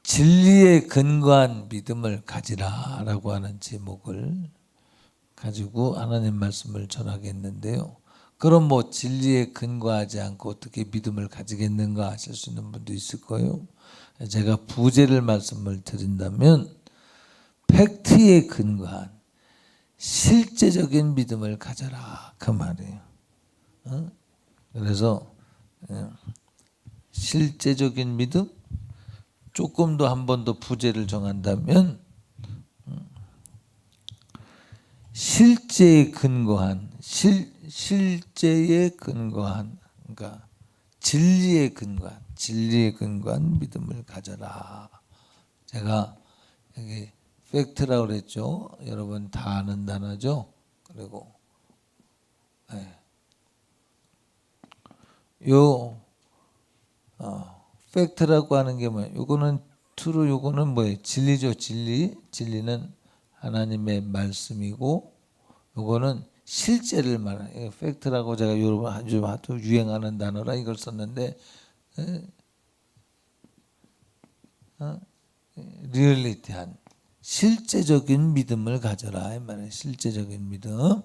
진리에 근거한 믿음을 가지라라고 하는 제목을 가지고 하나님 말씀을 전하겠는데요. 그럼 뭐 진리에 근거하지 않고 어떻게 믿음을 가지겠는가 하실 수 있는 분도 있을 거예요. 제가 부제를 말씀을 드린다면 팩트에 근거한 실제적인 믿음을 가져라 그 말이에요. 그래서 실제적인 믿음, 조금 더 한 번 더 부제를 정한다면 실제에 근거한 실제에 근거한 그러니까 진리에 근거한 믿음을 가져라. 제가 여기 팩트라고 그랬죠. 여러분 다 아는 단어죠. 그리고 요 팩트라고 하는 게 뭐예요? 요거는 트루, 요거는 뭐예요? 진리죠. 진리는 하나님의 말씀이고, 요거는 실제를 말해요. 팩트라고 제가 여러분 아주 유행하는 단어라 이걸 썼는데, 리얼리티한 실제적인 믿음을 가져라 이 말이에요. 실제적인 믿음,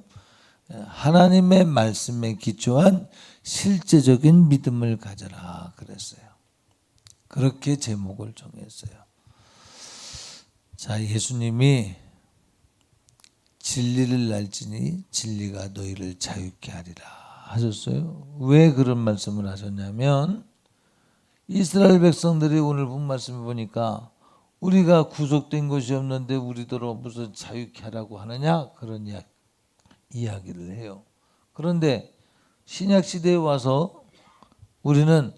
하나님의 말씀에 기초한 실제적인 믿음을 가져라 그랬어요. 그렇게 제목을 정했어요. 자, 예수님이 진리를 알지니 진리가 너희를 자유케 하리라 하셨어요. 왜 그런 말씀을 하셨냐면 이스라엘 백성들이 오늘 본 말씀을 보니까 우리가 구속된 것이 없는데 우리더러 무슨 자유케 하라고 하느냐 그런 이야기를 해요. 그런데 신약 시대에 와서 우리는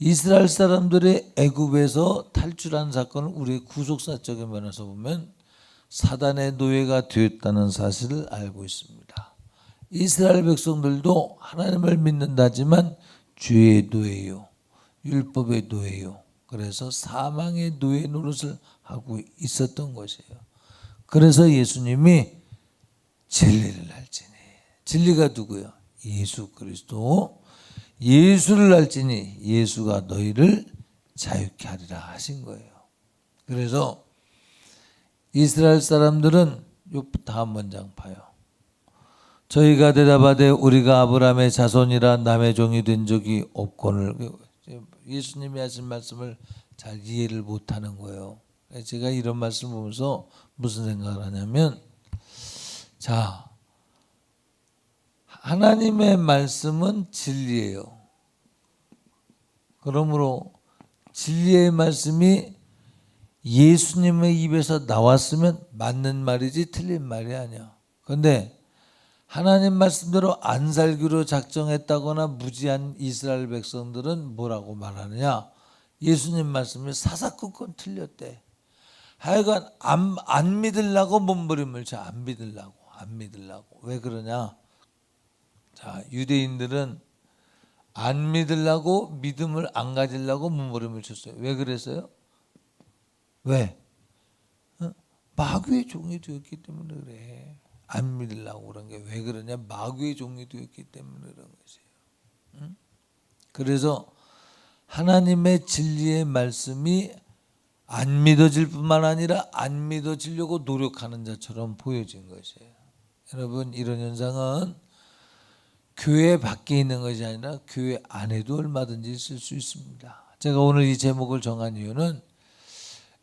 이스라엘 사람들의 애굽에서 탈출한 사건을 우리의 구속사적인 면에서 보면 사단의 노예가 되었다는 사실을 알고 있습니다. 이스라엘 백성들도 하나님을 믿는다지만 죄의 노예요, 율법의 노예요. 그래서 사망의 노예 노릇을 하고 있었던 것이에요. 그래서 예수님이 진리를 알지니, 진리가 누구요? 예수 그리스도. 예수를 알지니 예수가 너희를 자유케 하리라 하신 거예요. 그래서 이스라엘 사람들은 요 다음 문장 봐요. 저희가 대답하되 우리가 아브라함의 자손이라 남의 종이 된 적이 없거늘. 예수님이 하신 말씀을 잘 이해를 못하는 거예요. 제가 이런 말씀 보면서 무슨 생각을 하냐면, 자, 하나님의 말씀은 진리예요. 그러므로 진리의 말씀이 예수님의 입에서 나왔으면 맞는 말이지 틀린 말이 아니야. 그런데 하나님 말씀대로 안 살기로 작정했다거나 무지한 이스라엘 백성들은 뭐라고 말하느냐? 예수님 말씀이 사사건건 틀렸대. 하여간 안 믿으려고 몸부림을 쳐. 안 믿으려고. 왜 그러냐? 자, 유대인들은 안 믿으려고 믿음을 안 가지려고 몸부림을 쳤어요. 왜 그랬어요? 왜? 마귀의 종이 되었기 때문에 그래. 안 믿으려고 그런 게 왜 그러냐? 마귀의 종이 되었기 때문에 그런 것이에요. 그래서 하나님의 진리의 말씀이 안 믿어질 뿐만 아니라 안 믿어지려고 노력하는 자처럼 보여진 것이에요. 여러분, 이런 현상은 교회 밖에 있는 것이 아니라 교회 안에도 얼마든지 있을 수 있습니다. 제가 오늘 이 제목을 정한 이유는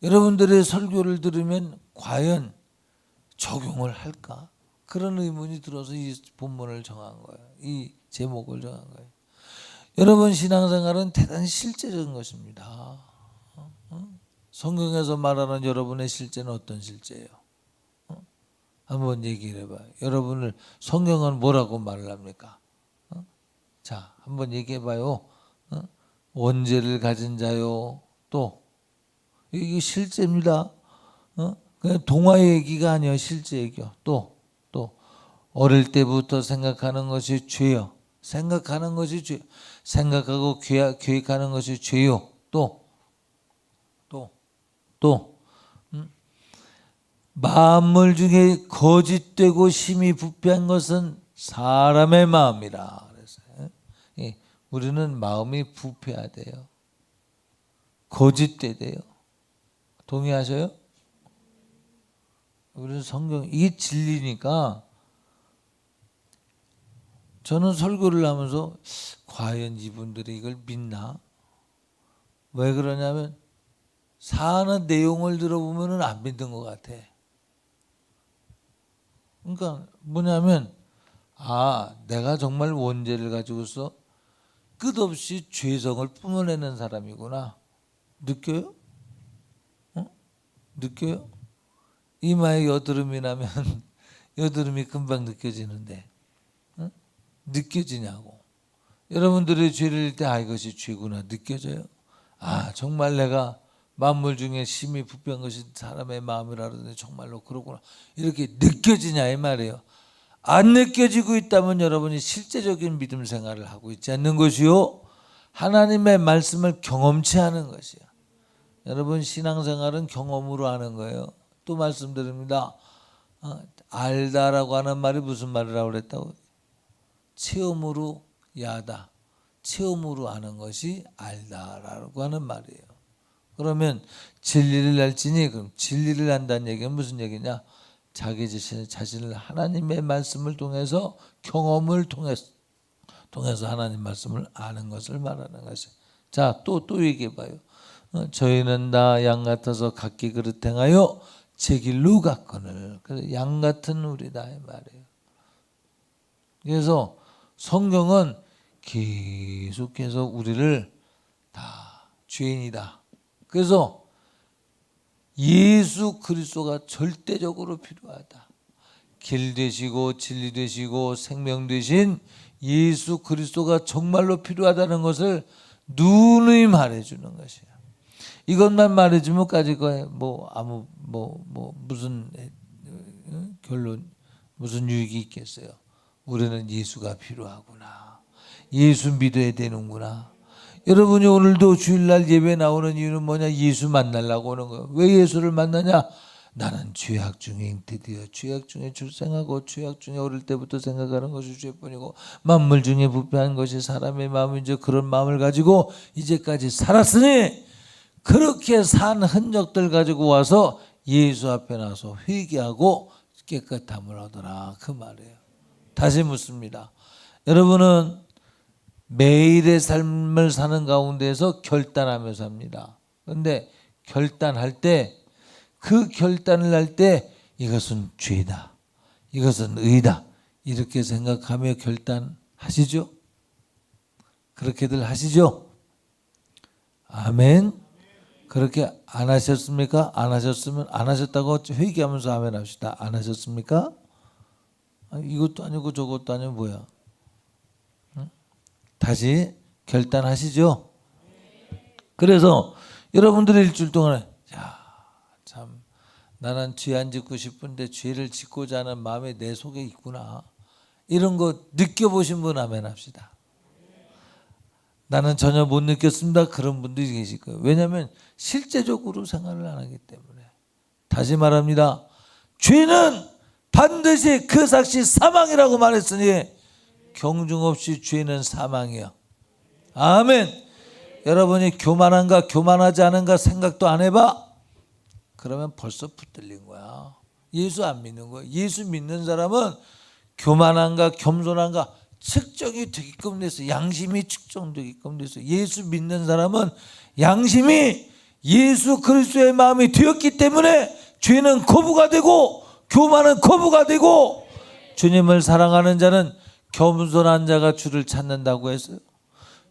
여러분들의 설교를 들으면 과연 적용을 할까? 그런 의문이 들어서 이 본문을 정한 거예요. 이 제목을 정한 거예요. 여러분, 신앙생활은 대단히 실제적인 것입니다. 성경에서 말하는 여러분의 실제는 어떤 실제예요? 한번 얘기를 해봐요. 여러분을 성경은 뭐라고 말을 합니까? 자, 한번 얘기해봐요. 원죄를 가진 자요. 또 이게 실제입니다. 그냥 동화 얘기가 아니에요. 실제 얘기요. 또 어릴 때부터 생각하는 것이 죄요. 생각하는 것이 죄. 생각하고 계획하는 것이 죄요. 또 만물 중에 거짓되고 심히 부패한 것은 사람의 마음이라 그랬어요. 우리는 마음이 부패해야 돼요. 거짓돼 돼요. 동의하셔요? 우리는 성경 이게 진리니까. 저는 설교를 하면서 과연 이분들이 이걸 믿나? 왜 그러냐면 사는 내용을 들어보면 안 믿는 것 같아. 그러니까 뭐냐면 내가 정말 원죄를 가지고서 끝없이 죄성을 뿜어내는 사람이구나. 느껴요? 느껴요? 이마에 여드름이 나면 여드름이 금방 느껴지는데 느껴지냐고. 여러분들의 죄를 때 이것이 죄구나 느껴져요? 정말 내가 만물 중에 심히 부패한 것이 사람의 마음이라 그러는데 정말로 그러구나 이렇게 느껴지냐 이 말이에요. 안 느껴지고 있다면 여러분이 실제적인 믿음 생활을 하고 있지 않는 것이요, 하나님의 말씀을 경험치 하는 것이야. 여러분 신앙생활은 경험으로 하는 거예요. 또 말씀드립니다. 알다라고 하는 말이 무슨 말이라고 그랬다고? 체험으로 야다. 체험으로 아는 것이 알다라고 하는 말이에요. 그러면 진리를 알지니, 그럼 진리를 안다는 얘기는 무슨 얘기냐? 자기 자신을 하나님의 말씀을 통해서 경험을 통해서 하나님 말씀을 아는 것을 말하는 것이에요. 자, 또 얘기해 봐요. 저희는 다 양 같아서 각기 그릇 행하여 제 길로 갔거늘. 그래서 양 같은 우리다 이 말이에요. 그래서 성경은 계속해서 우리를 다 죄인이다. 그래서 예수 그리스도가 절대적으로 필요하다. 길 되시고 진리 되시고 생명 되신 예수 그리스도가 정말로 필요하다는 것을 누누이 말해주는 것이에요. 이것만 말해주면 까짓거 무슨 결론, 무슨 유익이 있겠어요? 우리는 예수가 필요하구나. 예수 믿어야 되는구나. 여러분이 오늘도 주일날 예배 나오는 이유는 뭐냐? 예수 만나려고 오는 거예요. 왜 예수를 만나냐? 나는 죄악 중에 드디어 죄악 중에 출생하고 죄악 중에 어릴 때부터 생각하는 것이 죄뿐이고 만물 중에 부패한 것이 사람의 마음이죠. 그런 마음을 가지고 이제까지 살았으니 그렇게 산 흔적들 가지고 와서 예수 앞에 나서 회개하고 깨끗함을 얻어라 그 말이에요. 다시 묻습니다. 여러분은 매일의 삶을 사는 가운데서 결단하며 삽니다. 그런데 결단할 때 그 결단을 할 때 이것은 죄다, 이것은 의다 이렇게 생각하며 결단하시죠? 그렇게들 하시죠? 아멘. 그렇게 안 하셨습니까? 안 하셨으면 안 하셨다고 회개하면서 아멘 합시다. 안 하셨습니까? 이것도 아니고 저것도 아니고 뭐야? 다시 결단하시죠. 그래서 여러분들이 일주일 동안에 참 나는 죄 안 짓고 싶은데 죄를 짓고자 하는 마음이 내 속에 있구나. 이런 거 느껴보신 분 아멘 합시다. 나는 전혀 못 느꼈습니다. 그런 분들이 계실 거예요. 왜냐하면 실제적으로 생활을 안 하기 때문에. 다시 말합니다. 죄는 반드시 그 삭시 사망이라고 말했으니 경중 없이 죄는 사망이야. 아멘. 여러분이 교만한가 교만하지 않은가 생각도 안 해봐? 그러면 벌써 붙들린 거야. 예수 안 믿는 거야. 예수 믿는 사람은 교만한가 겸손한가 측정이 되게끔 돼서 양심이 측정되게끔 돼서 예수 믿는 사람은 양심이 예수 그리스도의 마음이 되었기 때문에 죄는 거부가 되고 교만은 거부가 되고 주님을 사랑하는 자는 겸손한 자가 주를 찾는다고 했어요.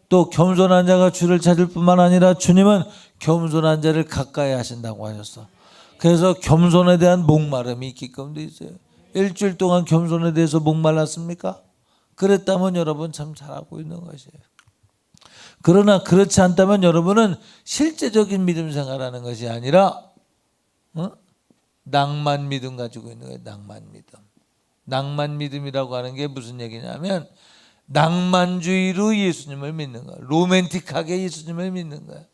또 겸손한 자가 주를 찾을 뿐만 아니라 주님은 겸손한 자를 가까이 하신다고 하셨어. 그래서 겸손에 대한 목마름이 있게끔 돼 있어요. 일주일 동안 겸손에 대해서 목말랐습니까? 그랬다면 여러분 참 잘하고 있는 것이에요. 그러나 그렇지 않다면 여러분은 실제적인 믿음 생활하는 것이 아니라 낭만 믿음 가지고 있는 거예요. 낭만 믿음. 낭만 믿음이라고 하는 게 무슨 얘기냐면 낭만주의로 예수님을 믿는 거야. 로맨틱하게 예수님을 믿는 거야.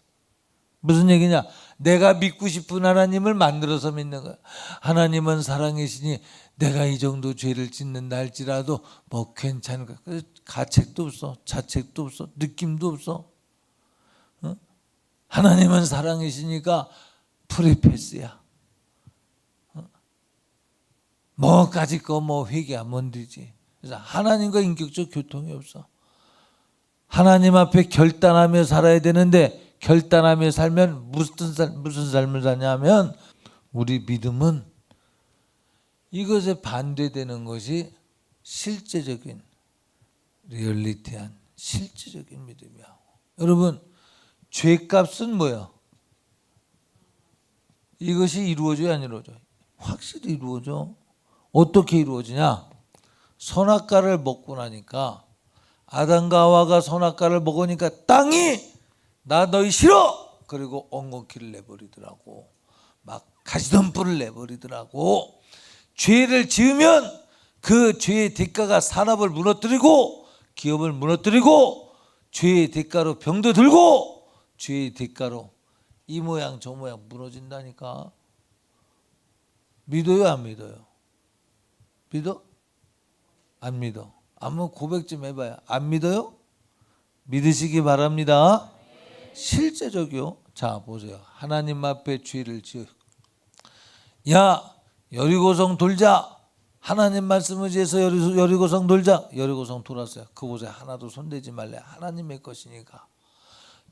무슨 얘기냐? 내가 믿고 싶은 하나님을 만들어서 믿는 거야. 하나님은 사랑이시니 내가 이 정도 죄를 짓는다 할지라도 뭐 괜찮은 거야. 가책도 없어, 자책도 없어, 느낌도 없어. 어? 하나님은 사랑이시니까 프리패스야. 뭐까지 거 뭐 회개하면 되지. 그래서 하나님과 인격적 교통이 없어. 하나님 앞에 결단하며 살아야 되는데 결단하며 살면 무슨 삶을 사냐면 우리 믿음은 이것에 반대되는 것이 실제적인 리얼리티한 실제적인 믿음이야. 여러분 죄값은 뭐야? 이것이 이루어져야 안 이루어져? 확실히 이루어져. 어떻게 이루어지냐? 선악과를 먹고 나니까 아담과 하와가 선악과를 먹으니까 땅이 나 너희 싫어! 그리고 엉겅퀴를 내버리더라고. 막 가시덤불을 내버리더라고. 죄를 지으면 그 죄의 대가가 산업을 무너뜨리고 기업을 무너뜨리고 죄의 대가로 병도 들고 죄의 대가로 이 모양 저 모양 무너진다니까. 믿어요 안 믿어요? 믿어? 안 믿어. 한번 고백 좀 해봐요. 안 믿어요? 믿으시기 바랍니다. 실제적이요. 자 보세요. 하나님 앞에 죄를 지어. 야 여리고성 돌자. 하나님 말씀을 지어서 여리고성 돌자. 여리고성 돌았어요. 그곳에 하나도 손대지 말래. 하나님의 것이니까.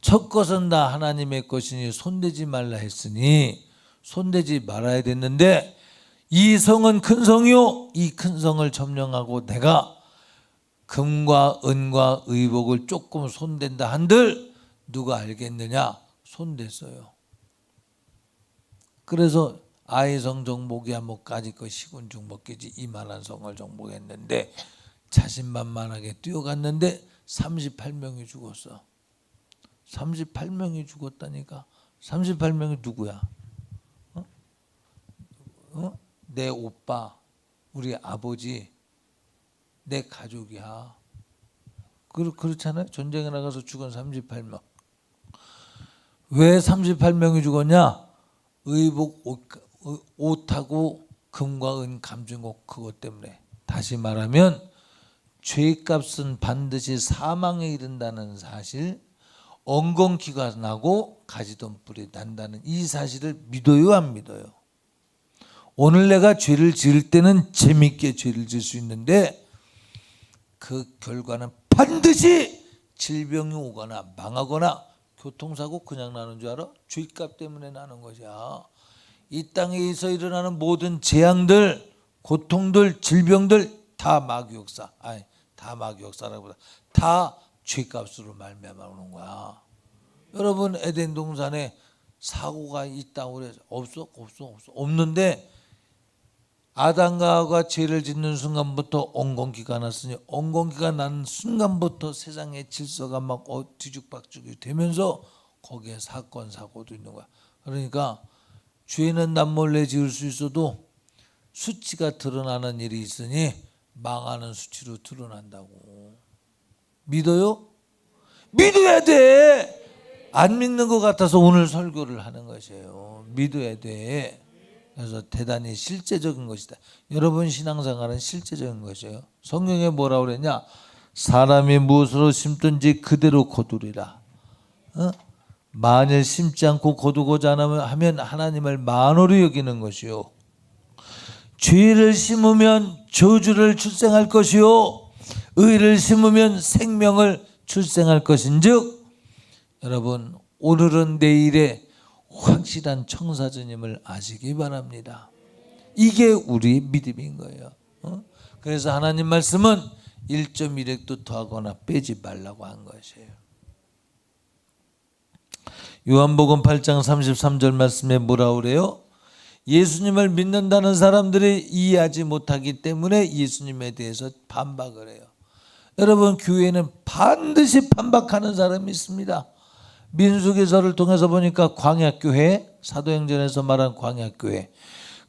첫 것은 다 하나님의 것이니 손대지 말라 했으니 손대지 말아야 됐는데 이 성은 큰 성이요. 이 큰 성을 점령하고 내가 금과 은과 의복을 조금 손댄다 한들 누가 알겠느냐? 손댔어요. 그래서 아이성 정복이야 뭐까지 거 시군중 먹겠지 이만한 성을 정복했는데 자신만만하게 뛰어갔는데 38명이 죽었어. 38명이 죽었다니까. 38명이 누구야? 내 오빠, 우리 아버지, 내 가족이야. 그렇잖아요. 전쟁에 나가서 죽은 38명. 왜 38명이 죽었냐? 의복 옷하고 금과 은 감중옥 그것 때문에. 다시 말하면 죄값은 반드시 사망에 이른다는 사실, 엉겅퀴가 나고 가시덤불이 난다는 이 사실을 믿어요 안 믿어요? 오늘 내가 죄를 지을 때는 재밌게 죄를 지을 수 있는데 그 결과는 반드시 질병이 오거나 망하거나 교통사고 그냥 나는 줄 알아? 죄값 때문에 나는 것이야. 이 땅에서 일어나는 모든 재앙들, 고통들, 질병들 다 마귀 역사. 아니 다 마귀 역사라보다 다 죄값으로 말미암아 오는 거야. 여러분 에덴 동산에 사고가 있다고 그래서 없어? 없는데 아담과 하와가 죄를 짓는 순간부터 엉겅퀴가 났으니 엉겅퀴가 난 순간부터 세상의 질서가 막 뒤죽박죽이 되면서 거기에 사건 사고도 있는 거야. 그러니까 죄는 남몰래 지을 수 있어도 수치가 드러나는 일이 있으니 망하는 수치로 드러난다고. 믿어요? 믿어야 돼. 안 믿는 것 같아서 오늘 설교를 하는 것이에요. 믿어야 돼. 그래서 대단히 실제적인 것이다. 여러분 신앙생활은 실제적인 것이에요. 성경에 뭐라고 그랬냐? 사람이 무엇으로 심든지 그대로 거두리라. 만일 심지 않고 거두고자 하면 하나님을 만홀히 여기는 것이요. 죄를 심으면 저주를 출생할 것이요. 의를 심으면 생명을 출생할 것인즉 여러분 오늘은 내일의 확실한 청사주님을 아시기 바랍니다. 이게 우리 믿음인 거예요. 그래서 하나님 말씀은 1.1획도 더하거나 빼지 말라고 한 것이에요. 요한복음 8장 33절 말씀에 뭐라 그래요? 예수님을 믿는다는 사람들이 이해하지 못하기 때문에 예수님에 대해서 반박을 해요. 여러분 교회는 반드시 반박하는 사람이 있습니다. 민수기서를 통해서 보니까 광야교회, 사도행전에서 말한 광야교회,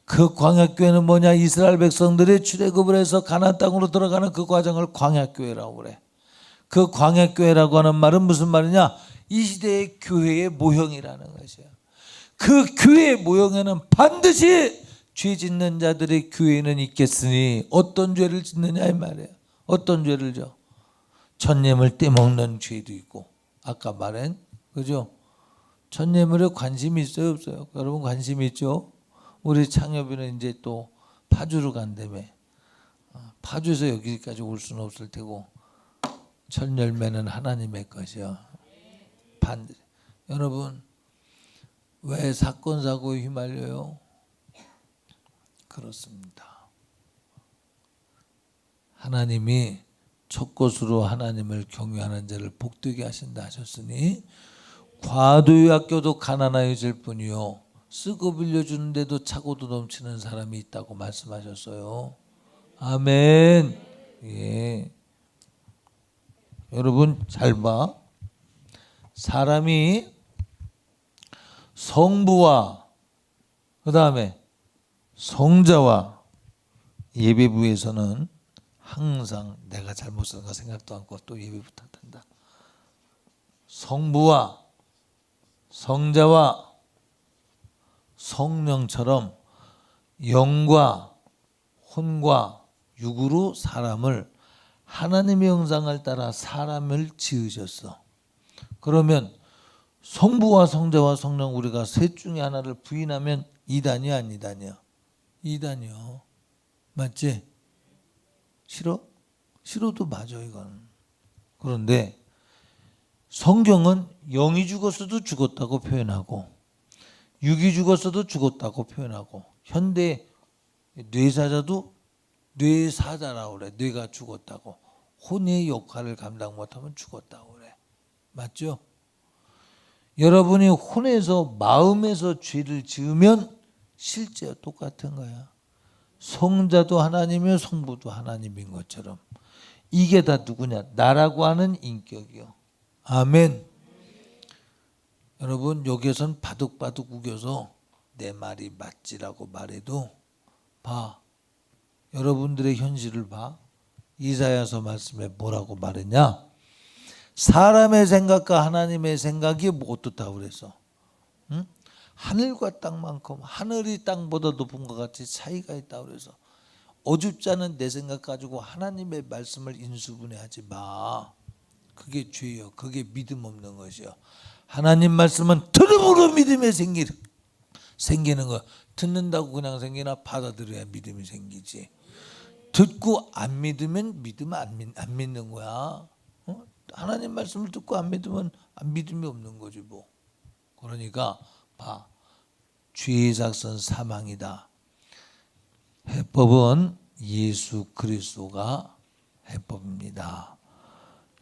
그 광야교회는 뭐냐? 이스라엘 백성들이 출애굽을 해서 가나안 땅으로 들어가는 그 과정을 광야교회라고 그래. 그 광야교회라고 하는 말은 무슨 말이냐? 이 시대의 교회의 모형이라는 것이야. 그 교회 모형에는 반드시 죄 짓는 자들의 교회는 있겠으니 어떤 죄를 짓느냐 이 말이에요. 어떤 죄를 져? 천예물 떼먹는 죄도 있고 아까 말한 그죠? 천예물에 관심이 있어요 없어요? 여러분 관심 있죠? 우리 창엽이는 이제 또 파주로 간다며. 파주에서 여기까지 올 수는 없을 테고 첫 열매는 하나님의 것이야. 반드시. 여러분 왜 사건 사고에 휘말려요? 그렇습니다. 하나님이 첫 것으로 하나님을 경외하는 자를 복되게 하신다 하셨으니 과도의 학교도 가난하여질 뿐이요 쓰고 빌려주는데도 차고도 넘치는 사람이 있다고 말씀하셨어요. 아멘. 예. 여러분 잘 봐. 사람이 성부와 그 다음에 성자와 예배부에서는 항상 내가 잘못 쓴 거 생각도 않고 또 예배부터 한다. 성부와 성자와 성령처럼 영과 혼과 육으로 사람을 하나님의 형상을 따라 사람을 지으셨어. 그러면 성부와 성자와 성령 우리가 셋 중에 하나를 부인하면 이단이야 안 이단이야? 이단이요. 맞지? 싫어? 싫어도 맞아 이건. 그런데 성경은 영이 죽었어도 죽었다고 표현하고 육이 죽었어도 죽었다고 표현하고 현대 뇌사자도 뇌사자라고 그래. 뇌가 죽었다고. 혼의 역할을 감당 못하면 죽었다고 그래. 맞죠? 여러분이 혼에서 마음에서 죄를 지으면 실제와 똑같은 거야. 성자도 하나님이요 성부도 하나님인 것처럼 이게 다 누구냐? 나라고 하는 인격이요. 아멘. 여러분 여기에선 바둑바둑 우겨서 내 말이 맞지라고 말해도 봐. 여러분들의 현실을 봐. 이사야서 말씀에 뭐라고 말했냐? 사람의 생각과 하나님의 생각이 뭐 어떻다고 그랬어? 응? 하늘과 땅만큼 하늘이 땅보다 높은 것 같이 차이가 있다고 그래서 어줍지 않은 내 생각 가지고 하나님의 말씀을 인수분해하지 마. 그게 죄요. 그게 믿음 없는 것이요. 하나님 말씀은 들음으로 믿음이 생기는 거. 듣는다고 그냥 생기나 받아들여야 믿음이 생기지. 듣고 안 믿으면 믿으면 안 믿는 거야. 어? 하나님 말씀을 듣고 안 믿으면 믿음이 없는 거지 뭐. 그러니까 봐. 죄의 작선 사망이다. 해법은 예수 그리스도가 해법입니다.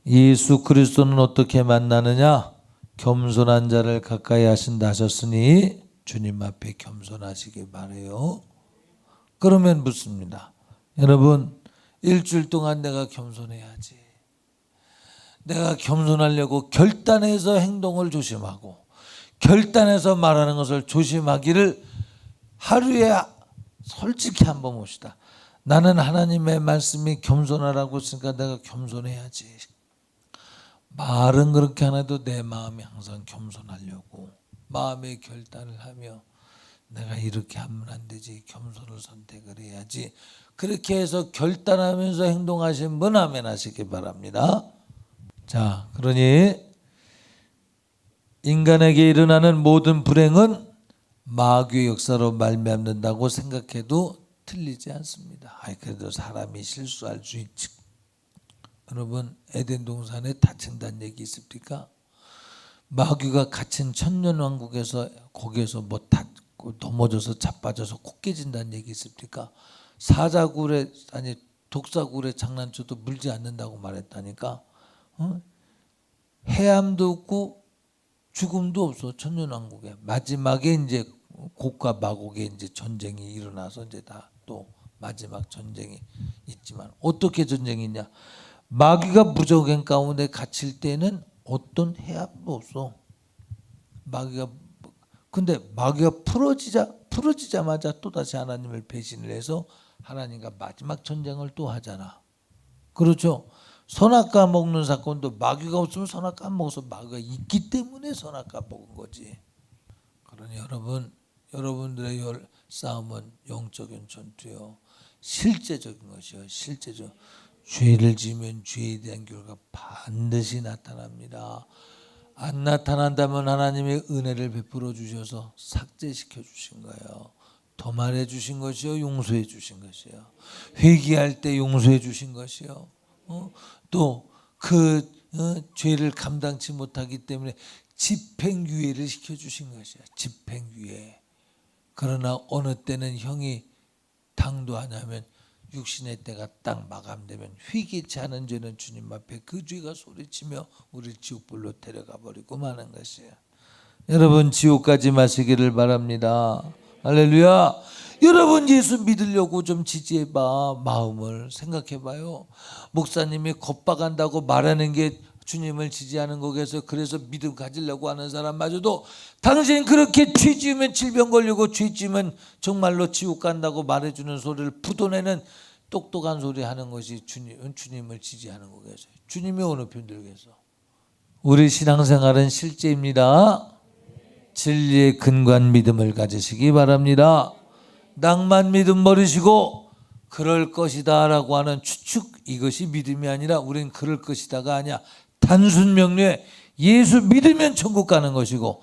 예수 그리스도는 어떻게 만나느냐? 겸손한 자를 가까이 하신다 하셨으니 주님 앞에 겸손하시기 바라요. 그러면 묻습니다. 여러분 일주일 동안 내가 겸손해야지. 내가 겸손하려고 결단해서 행동을 조심하고 결단해서 말하는 것을 조심하기를 하루에 솔직히 한번 봅시다. 나는 하나님의 말씀이 겸손하라고 했으니까 내가 겸손해야지. 말은 그렇게 안 해도 내 마음이 항상 겸손하려고 마음의 결단을 하며 내가 이렇게 하면 안 되지. 겸손을 선택을 해야지. 그렇게 해서 결단하면서 행동하신 분 아멘 하시기 바랍니다. 자, 그러니 인간에게 일어나는 모든 불행은 마귀의 역사로 말미암는다고 생각해도 틀리지 않습니다. 그래도 사람이 실수할 수 있지. 여러분 에덴 동산에 다친다는 얘기 있습니까? 마귀가 갇힌 천년왕국에서 거기에서 뭐 넘어져서 자빠져서 코 깨진다는 얘기 있습니까? 사자굴에 아니 독사굴에 장난쳐도 물지 않는다고 말했다니까. 해함도 없고 죽음도 없어 천년왕국에. 마지막에 이제 곡과 마곡의 이제 전쟁이 일어나서 이제 다 또 마지막 전쟁이 있지만 어떻게 전쟁이 있냐? 마귀가 무적행 가운데 갇힐 때는 어떤 해함도 없어. 근데 마귀가 풀어지자마자 또 다시 하나님을 배신을 해서 하나님과 마지막 전쟁을 또 하잖아. 그렇죠? 선악과 먹는 사건도 마귀가 없으면 선악과 안 먹어서 마귀가 있기 때문에 선악과 먹은 거지. 그러니 여러분들의 싸움은 영적인 전투요. 실제적인 것이요. 실제적. 죄를 지으면 죄에 대한 결과 반드시 나타납니다. 안 나타난다면 하나님의 은혜를 베풀어 주셔서 삭제시켜 주신 거예요. 도말해 주신 것이요, 용서해 주신 것이요. 회개할 때 용서해 주신 것이요. 또 그 죄를 감당치 못하기 때문에 집행유예를 시켜 주신 것이야. 집행유예. 그러나 어느 때는 형이 당도하냐면 육신의 때가 딱 마감되면 회개치 않은 죄는 주님 앞에 그 죄가 소리치며 우리 지옥불로 데려가 버리고 마는 것이에요. 여러분 지옥 가지 마시기를 바랍니다. 할렐루야. 여러분 예수 믿으려고 좀 지지해봐. 마음을 생각해봐요. 목사님이 겁박한다고 말하는 게 주님을 지지하는 거겠어요. 그래서 믿음 가지려고 하는 사람마저도 당신 그렇게 죄 지으면 질병 걸리고 죄 지으면 정말로 지옥 간다고 말해주는 소리를 푸도내는 똑똑한 소리 하는 것이 주님을 지지하는 거겠어요. 주님이 어느 편 들겠어. 우리 신앙생활은 실제입니다. 진리의 근간 믿음을 가지시기 바랍니다. 낭만 믿음 버리시고 그럴 것이다 라고 하는 추측, 이것이 믿음이 아니라 우린 그럴 것이다가 아니야. 단순 명료에 예수 믿으면 천국 가는 것이고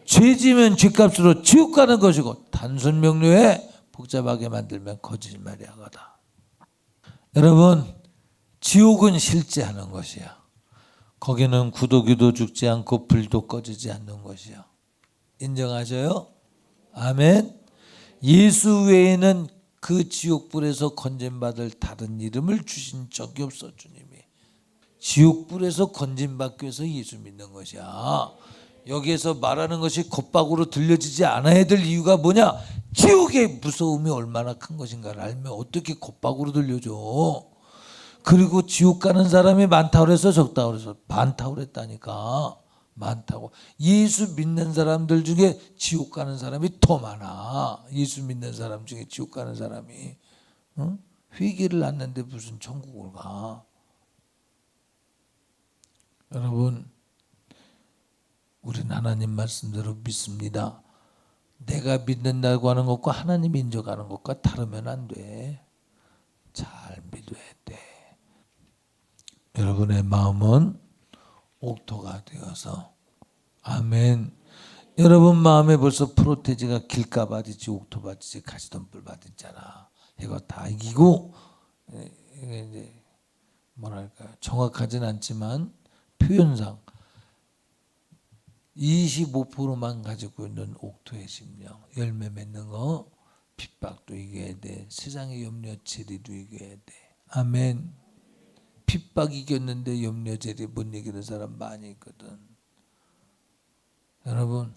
죄 지면 죄값으로 지옥 가는 것이고 단순 명료에 복잡하게 만들면 거짓말이야 거다. 여러분 지옥은 실제하는 것이야. 거기는 구더기도 죽지 않고 불도 꺼지지 않는 것이야. 인정하셔요? 아멘. 예수 외에는 그 지옥불에서 건진받을 다른 이름을 주신 적이 없어. 주님이 지옥불에서 건진받기 위해서 예수 믿는 것이야. 여기에서 말하는 것이 겉박으로 들려지지 않아야 될 이유가 뭐냐? 지옥의 무서움이 얼마나 큰 것인가를 알면 어떻게 겉박으로 들려줘. 그리고 지옥 가는 사람이 많다고 그래서 적다고 그래서 많다고 그랬다니까. 많다고. 예수 믿는 사람들 중에 지옥 가는 사람이 더 많아. 예수 믿는 사람 중에 지옥 가는 사람이. 회개를 않는데 무슨 천국을 가. 여러분 우린 하나님 말씀대로 믿습니다. 내가 믿는다고 하는 것과 하나님이 인정하는 것과 다르면 안 돼. 잘 믿어야 돼. 여러분의 마음은 옥토가 되어서 아멘. 여러분 마음에 벌써 프로테지가 길가받이지 옥토받이지 가시덤불 받았잖아. 이거 다 이기고 이제 뭐랄까 정확하진 않지만 표현상 25%만 가지고 있는 옥토의 심령, 열매 맺는 거, 핍박도 이겨야 돼. 세상의 염려 재리도 이겨야 돼. 아멘. 핍박 이겼는데 염려 재리 못 이기는 사람 많이 있거든. 여러분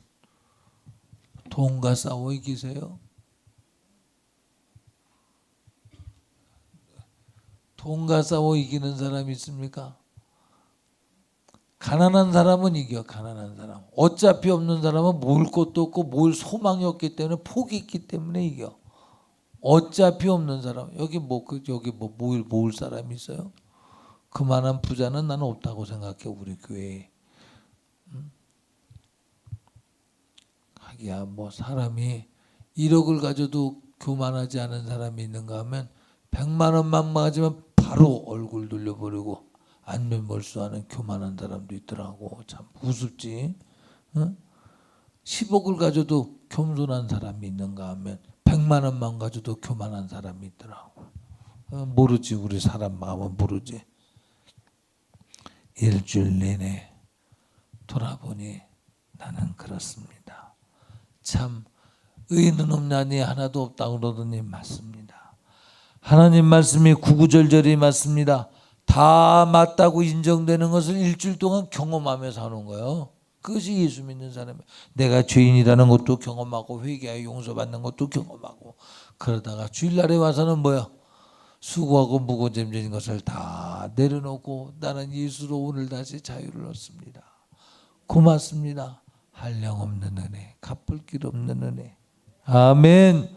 돈과 싸워 이기세요? 돈과 싸워 이기는 사람이 있습니까? 가난한 사람은 이겨. 가난한 사람. 어차피 없는 사람은 모을 것도 없고 모을 소망이 없기 때문에 포기 있기 때문에 이겨. 어차피 없는 사람. 여기 모을 사람이 있어요? 그만한 부자는 나는 없다고 생각해. 우리 교회에. 하기야 뭐 사람이 1억을 가져도 교만하지 않은 사람이 있는가 하면 100만 원만 가지면 바로 얼굴 돌려버리고 안면몰수하는 교만한 사람도 있더라고. 참 우습지. 10억을 가져도 겸손한 사람이 있는가 하면 100만 원만 가져도 교만한 사람이 있더라고. 모르지. 우리 사람 마음은 모르지. 일주일 내내 돌아보니 나는 그렇습니다. 참 의인은 없나니 하나도 없다고 그러더니 맞습니다. 하나님 말씀이 구구절절히 맞습니다. 다 맞다고 인정되는 것을 일주일 동안 경험하며 사는 거예요. 그것이 예수 믿는 사람이에요. 내가 죄인이라는 것도 경험하고 회개하여 용서받는 것도 경험하고 그러다가 주일날에 와서는 뭐야? 수고하고 무거워짐진 것을 다 내려놓고 나는 예수로 오늘 다시 자유를 얻습니다. 고맙습니다. 한량없는 은혜, 갚을 길 없는 은혜. 아멘.